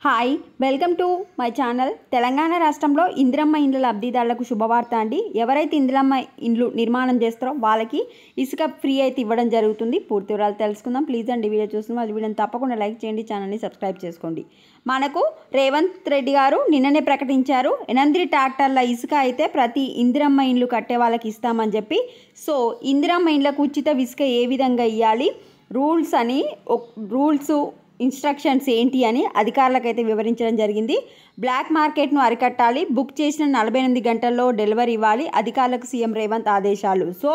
Hi welcome to my channel. Telangana రాష్ట్రంలో ఇందిరమ్మ ఇండ్ల లబ్ధిదారులకు శుభవార్త అండి. ఎవరైతే ఇందిరమ్మ ఇండ్లు నిర్మాణం చేస్తారో వాళ్ళకి ఇసుక ఫ్రీ అయితే ఇవ్వడం జరుగుతుంది. పూర్తి వివరాలు తెలుసుకుందాం. ప్లీజ్ అండి వీడియో చూస్తున్న వాళ్ళు వీడియోని తప్పకుండా లైక్ చేయండి, ఛానల్ని సబ్స్క్రైబ్ చేసుకోండి. మనకు రేవంత్ రెడ్డి గారు నిన్ననే ప్రకటించారు 8 ట్రాక్టర్ల ఇసుక అయితే ప్రతి ఇందిరమ్మ ఇండ్లు కట్టే వాళ్ళకి ఇస్తామని చెప్పి. సో ఇందిరమ్మ ఇండ్లకు ఉచిత ఇసుక ఏ విధంగా ఇవ్వాలి, రూల్స్ ఇన్స్ట్రక్షన్స్ ఏంటి అని అధికారులకైతే వివరించడం జరిగింది. బ్లాక్ మార్కెట్ను అరికట్టాలి, బుక్ చేసిన 48 గంటల్లో డెలివరీ ఇవ్వాలి, అధికారులకు సీఎం రేవంత్ ఆదేశాలు. సో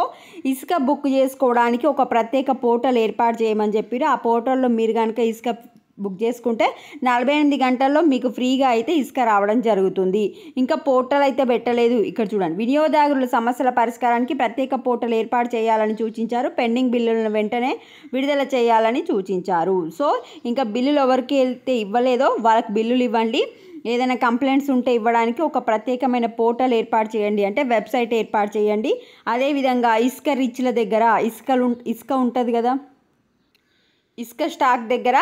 ఇసుక బుక్ చేసుకోవడానికి ఒక ప్రత్యేక పోర్టల్ ఏర్పాటు చేయమని చెప్పారు. ఆ పోర్టల్లో మీరు కనుక ఇసుక బుక్ చేసుకుంటే 48 గంటల్లో మీకు ఫ్రీగా అయితే ఇసుక రావడం జరుగుతుంది. ఇంకా పోర్టల్ అయితే పెట్టలేదు. ఇక్కడ చూడండి, వినియోగదారుల సమస్యల పరిష్కారానికి ప్రత్యేక పోర్టల్ ఏర్పాటు చేయాలని సూచించారు. పెండింగ్ బిల్లులను వెంటనే విడుదల చేయాలని సూచించారు. సో ఇంకా బిల్లులు ఎవరికి అయితే ఇవ్వలేదో వాళ్ళకి బిల్లులు ఇవ్వండి. ఏదైనా కంప్లైంట్స్ ఉంటే ఇవ్వడానికి ఒక ప్రత్యేకమైన పోర్టల్ ఏర్పాటు చేయండి, అంటే వెబ్సైట్ ఏర్పాటు చేయండి. అదేవిధంగా ఇసుక రిచ్ల దగ్గర ఇసుక ఉంటుంది కదా, ఇసుక స్టాక్ దగ్గర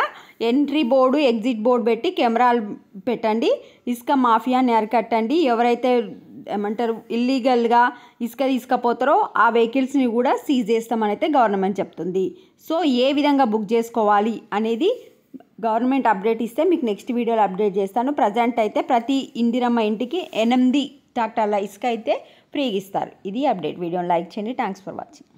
ఎంట్రీ బోర్డు, ఎగ్జిట్ బోర్డు పెట్టి కెమెరాలు పెట్టండి. ఇసుక మాఫియాని అరికట్టండి. ఎవరైతే ఏమంటారు ఇల్లీగల్గా ఇసుక తీసుకుపోతారో ఆ వెహికల్స్ని కూడా సీజ్ చేస్తామని అయితే గవర్నమెంట్ చెప్తుంది. సో ఏ విధంగా బుక్ చేసుకోవాలి అనేది గవర్నమెంట్ అప్డేట్ ఇస్తే మీకు నెక్స్ట్ వీడియోలో అప్డేట్ చేస్తాను. ప్రజెంట్ అయితే ప్రతి ఇందిరమ్మ ఇంటికి 8 ట్రాక్టర్ల ఇసుక అయితే ఫ్రీగా ఇస్తారు. ఇది అప్డేట్. వీడియోని లైక్ చేయండి. Thanks for watching.